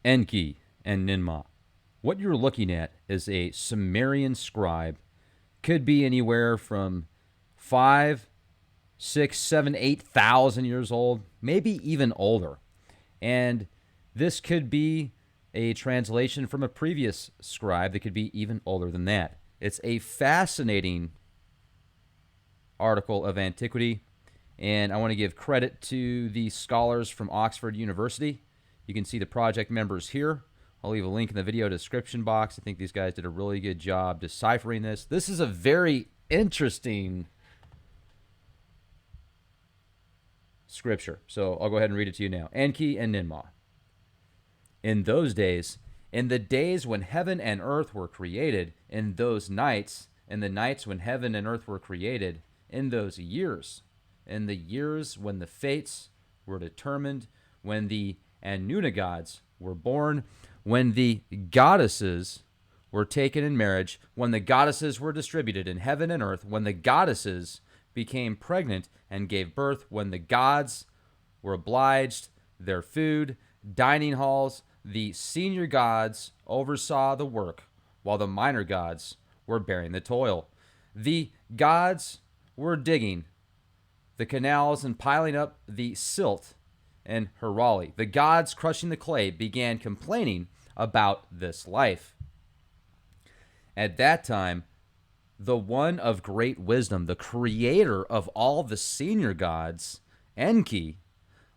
Enki and Ninmah. What you're looking at is a Sumerian scribe. Could be anywhere from 5, 6, 7, 8,000 years old, maybe even older. And this could be a translation from a previous scribe that could be even older than that. It's a fascinating article of antiquity, and I want to give credit to the scholars from Oxford University. You can see the project members here. I'll leave a link in the video description box. I think these guys did a really good job deciphering this. This is a very interesting scripture, so I'll go ahead and read it to you now. Enki and Ninmah. In those days, in the days when heaven and earth were created, in those nights, in the nights when heaven and earth were created, in those years, in the years when the fates were determined, when the Annunaki gods were born, when the goddesses were taken in marriage, when the goddesses were distributed in heaven and earth, when the goddesses became pregnant and gave birth, when the gods were obliged their food, dining halls, the senior gods oversaw the work, while the minor gods were bearing the toil. The gods were digging the canals and piling up the silt and Herali. The gods crushing the clay began complaining about this life. At that time, the one of great wisdom, the creator of all the senior gods, Enki,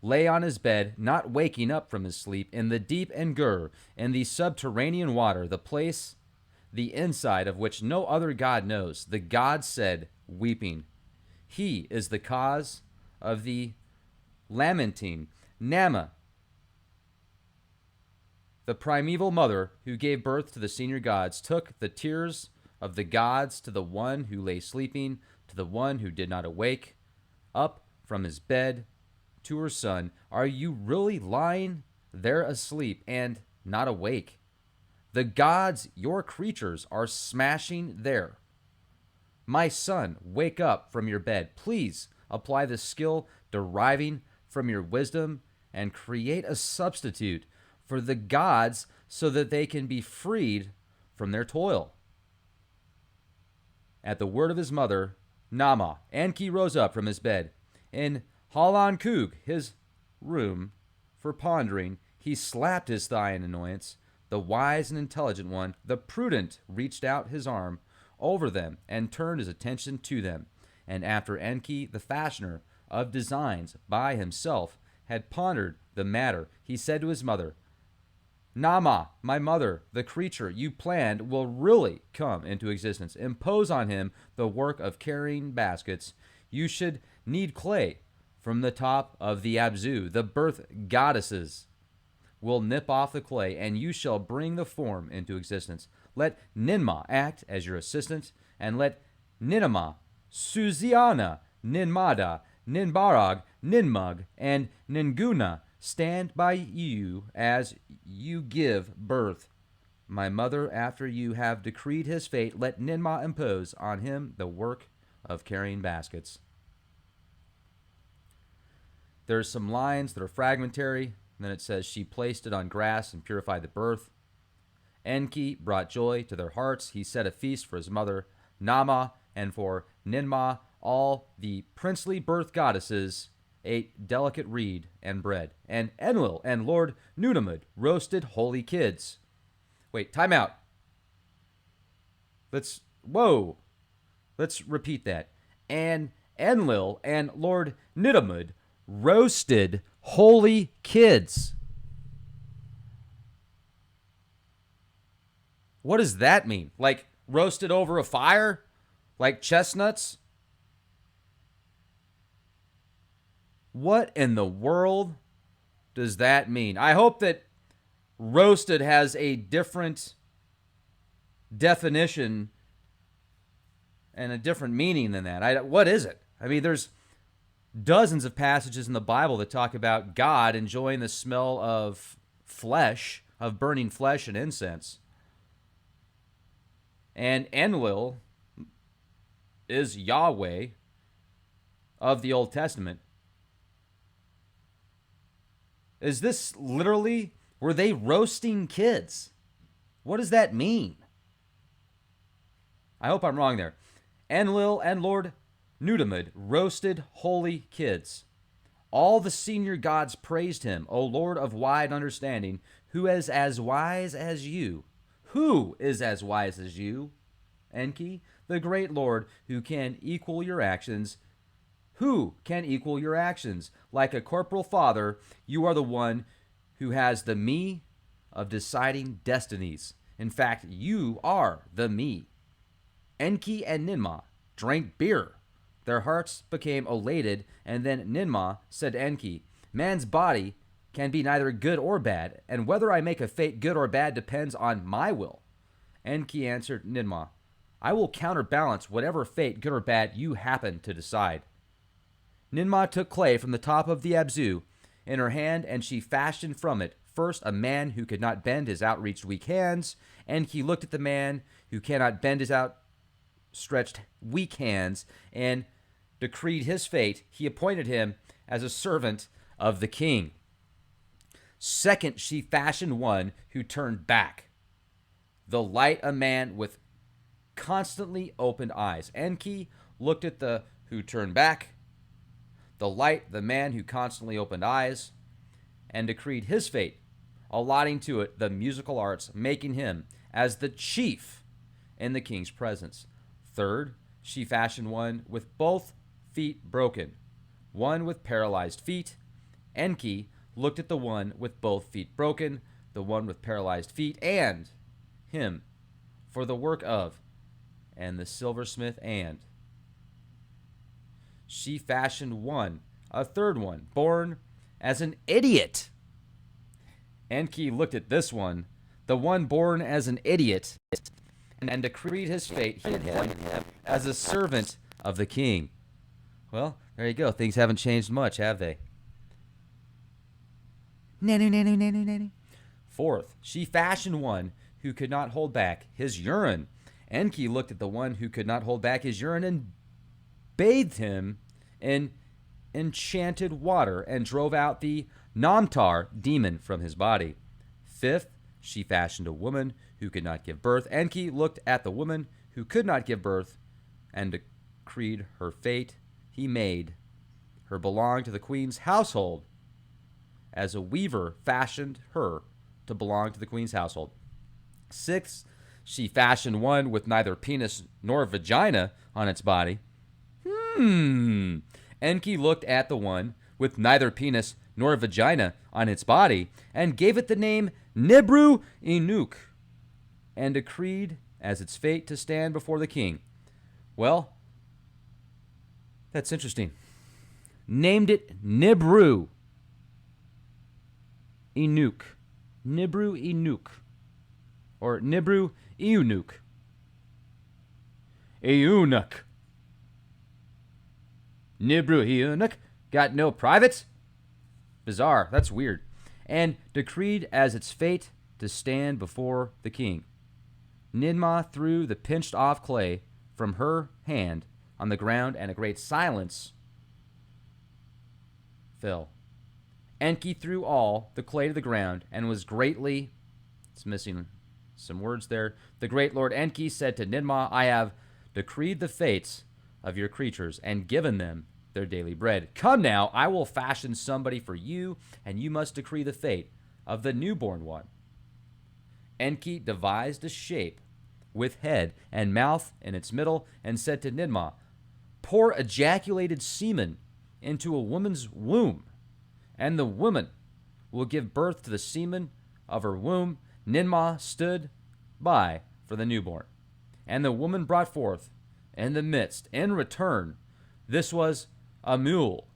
lay on his bed, not waking up from his sleep, in the deep Engur, in the subterranean water, the place, the inside of which no other god knows. The god said, weeping, he is the cause of the lamenting. Nama, the primeval mother who gave birth to the senior gods, took the tears of the gods to the one who lay sleeping, to the one who did not awake, up from his bed, to her son, are you really lying there asleep and not awake? The gods, your creatures, are smashing there. My son, wake up from your bed. Please apply the skill deriving from your wisdom and create a substitute for the gods so that they can be freed from their toil. At the word of his mother, Nama, Enki rose up from his bed. In Halan Kug, his room, for pondering, he slapped his thigh in annoyance. The wise and intelligent one, the prudent, reached out his arm over them and turned his attention to them. And after Enki, the fashioner of designs, by himself, had pondered the matter, he said to his mother, Nama, my mother, the creature you planned will really come into existence. Impose on him the work of carrying baskets. You should need clay from the top of the Abzu. The birth goddesses will nip off the clay, and you shall bring the form into existence. Let Ninmah act as your assistant, and let Ninamah, Suziana, Ninmada, Ninbarag, Ninmug, and Ninguna stand by you as you give birth. My mother, after you have decreed his fate, let Ninmah impose on him the work of carrying baskets. There's some lines that are fragmentary. And then it says, she placed it on grass and purified the birth. Enki brought joy to their hearts. He set a feast for his mother, Nama, and for Ninmah. All the princely birth goddesses ate delicate reed and bread. And Enlil and Lord Nunamud roasted holy kids. Wait, time out. Let's repeat that. And Enlil and Lord Nunamud roasted holy kids. What does that mean? Like roasted over a fire? Like chestnuts? What in the world does that mean? I hope that roasted has a different definition and a different meaning than that. What is it? I mean, there's dozens of passages in the Bible that talk about God enjoying the smell of flesh, of burning flesh and incense. And Enlil is Yahweh of the Old Testament. Is this literally Were they roasting kids? What does that mean? I hope I'm wrong there. Enlil and Lord Nudimmud roasted holy kids. All the senior gods praised him, O Lord of wide understanding, who is as wise as you. Who is as wise as you? Enki, the great Lord, who can equal your actions. Who can equal your actions? Like a corporal father, you are the one who has the me of deciding destinies. In fact, you are the me. Enki and Ninmah drank beer. Their hearts became elated, and then Ninmah said to Enki, man's body can be neither good or bad, and whether I make a fate good or bad depends on my will. Enki answered Ninmah, I will counterbalance whatever fate, good or bad, you happen to decide. Ninmah took clay from the top of the Abzu in her hand, and she fashioned from it first a man who could not bend his outreached weak hands. Enki looked at the man who cannot bend his outstretched weak hands and decreed his fate. He appointed him as a servant of the king. Second, she fashioned one who turned back, the light a man with constantly opened eyes. Enki looked at the who turned back, the light the man who constantly opened eyes, and decreed his fate, allotting to it the musical arts, making him as the chief in the king's presence. Third, she fashioned one with both feet broken, one with paralyzed feet. Enki looked at the one with both feet broken, the one with paralyzed feet, and him for the work of, and the silversmith, and she fashioned one, a third one, born as an idiot. Enki looked at this one, the one born as an idiot, and decreed his fate. He appointed him as a servant of the king. Well, there you go. Things haven't changed much, have they? Fourth, she fashioned one who could not hold back his urine. Enki looked at the one who could not hold back his urine and bathed him in enchanted water and drove out the Namtar demon from his body. Fifth, she fashioned a woman who could not give birth. Enki looked at the woman who could not give birth and decreed her fate. He made her belong to the queen's household, as a weaver fashioned her to belong to the queen's household. Sixth, she fashioned one with neither penis nor vagina on its body. Enki looked at the one with neither penis nor vagina on its body and gave it the name Nibru Inuk and decreed as its fate to stand before the king. Well, that's interesting. Named it Nibru Inuk. Nibru Inuk. Or Nibru Eunuk. Eunuch. Nibru Eunuch got no privates? Bizarre. That's weird. And decreed as its fate to stand before the king. Ninmah threw the pinched off clay from her hand on the ground, and a great silence fell. Enki threw all the clay to the ground and was greatly, it's missing some words there. The great Lord Enki said to Ninmah, I have decreed the fates of your creatures and given them their daily bread. Come now, I will fashion somebody for you, and you must decree the fate of the newborn one. Enki devised a shape with head and mouth in its middle and said to Ninmah, pour ejaculated semen into a woman's womb, and the woman will give birth to the semen of her womb. Ninmah stood by for the newborn, and the woman brought forth in the midst. In return, this was a mule.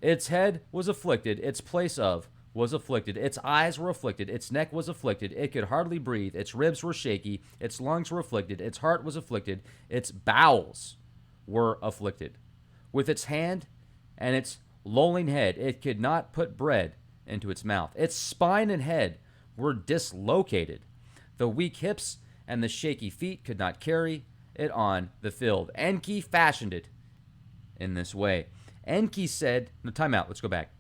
Its head was afflicted, its place of was afflicted, its eyes were afflicted, its neck was afflicted, it could hardly breathe, its ribs were shaky, its lungs were afflicted, its heart was afflicted, its bowels were afflicted. With its hand and its lolling head, it could not put bread into its mouth. Its spine and head were dislocated. The weak hips and the shaky feet could not carry it on the field. Enki fashioned it in this way. Enki said, no, time out, let's go back.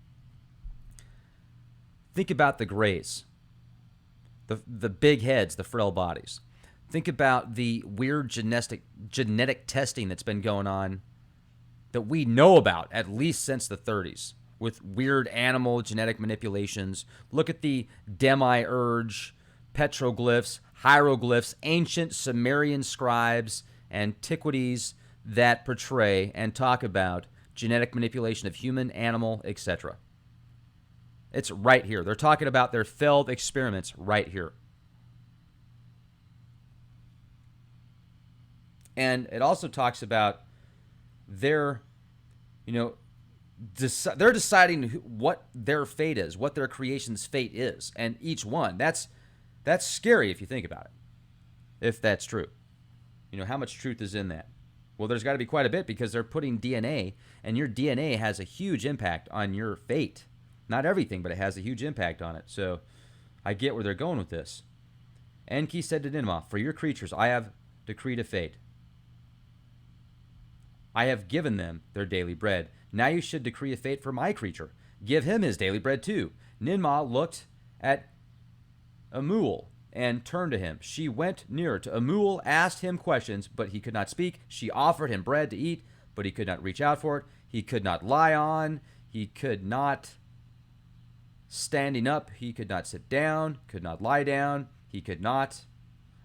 Think about the grays. the big heads, the frail bodies. Think about the weird genetic testing that's been going on that we know about at least since the 30s with weird animal genetic manipulations. Look at the demiurge, petroglyphs, hieroglyphs, ancient Sumerian scribes, antiquities that portray and talk about genetic manipulation of human, animal, etc. It's right here. They're talking about their failed experiments right here. And it also talks about their, they're deciding what their fate is, what their creation's fate is, and each one. That's scary if you think about it, if that's true. How much truth is in that? Well, there's got to be quite a bit because they're putting DNA, and your DNA has a huge impact on your fate. Not everything, but it has a huge impact on it. So I get where they're going with this. Enki said to Ninmah, "For your creatures I have decreed a fate. I have given them their daily bread. Now you should decree a fate for my creature. Give him his daily bread too." Ninmah looked at Amul and turned to him. She went nearer to Amul, asked him questions, but he could not speak. She offered him bread to eat, but he could not reach out for it. He could not lie on. He could not standing up. He could not sit down, could not lie down. He could not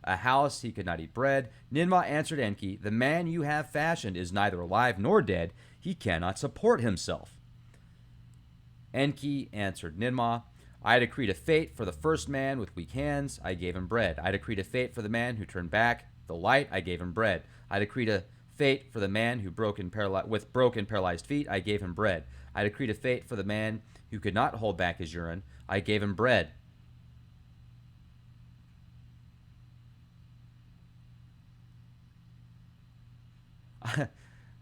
a house. He could not eat bread. Ninmah answered Enki, "The man you have fashioned is neither alive nor dead. He cannot support himself." Enki answered Ninmah, "I decreed a fate for the first man with weak hands. I gave him bread. I decreed a fate for the man who turned back the light. I gave him bread. I decreed a fate for the man who with broken paralyzed feet. I gave him bread. I decreed a fate for the man who could not hold back his urine. I gave him bread." I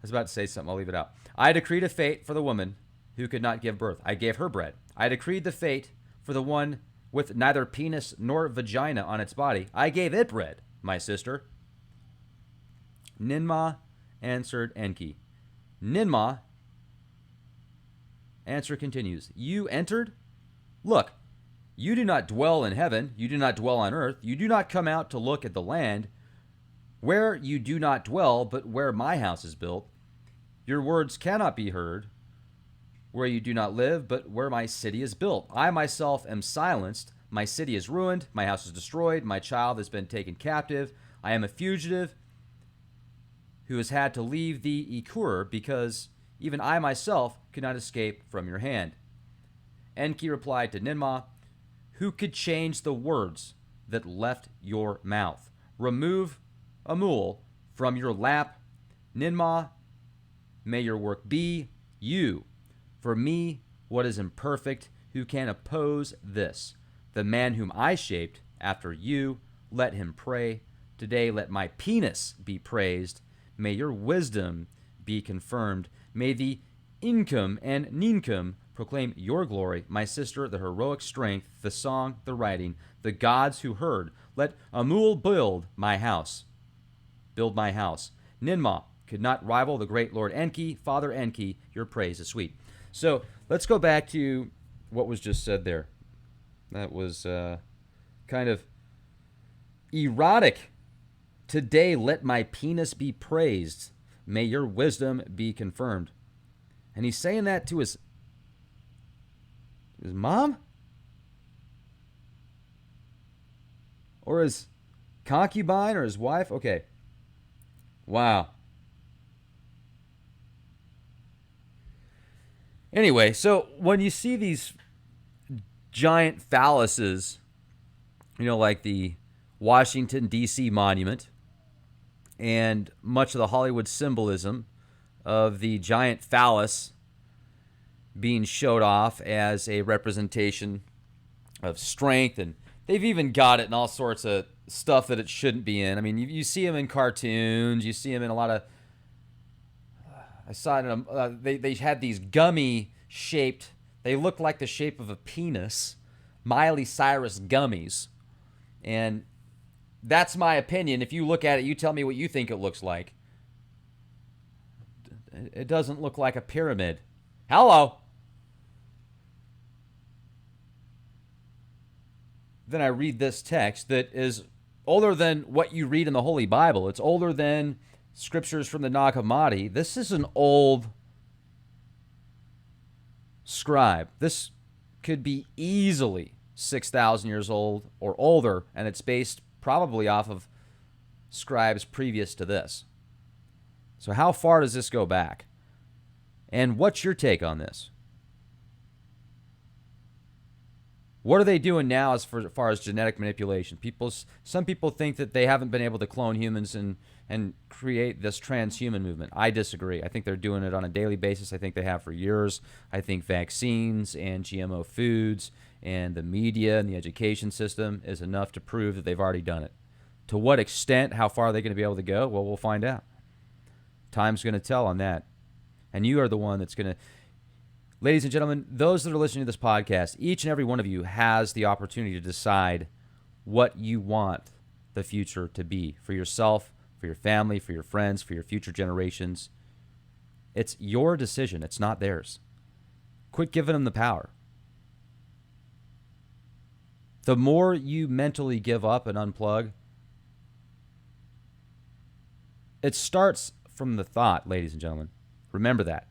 was about to say something. I'll leave it out. "I decreed a fate for the woman who could not give birth. I gave her bread. I decreed the fate for the one with neither penis nor vagina on its body. I gave it bread, my sister." Ninmah answered Enki. Ninmah answer continues. "You entered? Look, you do not dwell in heaven. You do not dwell on earth. You do not come out to look at the land where you do not dwell, but where my house is built. Your words cannot be heard where you do not live, but where my city is built. I myself am silenced. My city is ruined. My house is destroyed. My child has been taken captive. I am a fugitive who has had to leave the Ekur because even I myself could not escape from your hand." Enki replied to Ninmah, "Who could change the words that left your mouth? Remove Amul from your lap. Ninmah, may your work be you. For me, what is imperfect? Who can oppose this? The man whom I shaped after you, let him pray. Today let my penis be praised. May your wisdom be confirmed. May the Inkum and Ninkum proclaim your glory. My sister, the heroic strength, the song, the writing, the gods who heard. Let Amul build my house. Ninmah could not rival the great Lord Enki. Father Enki, your praise is sweet." So let's go back to what was just said there. That was kind of erotic. "Today let my penis be praised. May your wisdom be confirmed." And he's saying that to his mom? Or his concubine or his wife? Okay. Wow. Anyway, so when you see these giant phalluses, like the Washington, D.C. monument and much of the Hollywood symbolism of the giant phallus being showed off as a representation of strength, and they've even got it in all sorts of stuff that it shouldn't be in. I mean, you see them in cartoons, you see them in a lot of. I saw it in they had these gummy shaped. They look like the shape of a penis, Miley Cyrus gummies, and that's my opinion. If you look at it, you tell me what you think it looks like. It doesn't look like a pyramid. Hello. then I read this text that is older than what you read in the Holy Bible. It's older than scriptures from the Nag Hammadi. This is an old scribe. This could be easily 6,000 years old or older, and it's based probably off of scribes previous to this. So how far does this go back? And what's your take on this? What are they doing now as far as genetic manipulation? Some people think that they haven't been able to clone humans and create this transhuman movement. I disagree. I think they're doing it on a daily basis. I think they have for years. I think vaccines and GMO foods and the media and the education system is enough to prove that they've already done it. To what extent, how far are they going to be able to go? Well, we'll find out. Time's going to tell on that. And you are the one that's going to... Ladies and gentlemen, those that are listening to this podcast, each and every one of you has the opportunity to decide what you want the future to be for yourself, for your family, for your friends, for your future generations. It's your decision. It's not theirs. Quit giving them the power. The more you mentally give up and unplug, it starts from the thought, ladies and gentlemen. Remember that.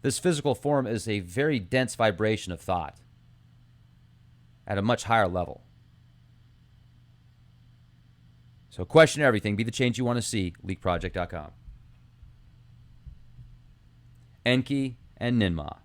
This physical form is a very dense vibration of thought at a much higher level. So question everything. Be the change you want to see. LeakProject.com. Enki and Ninmah.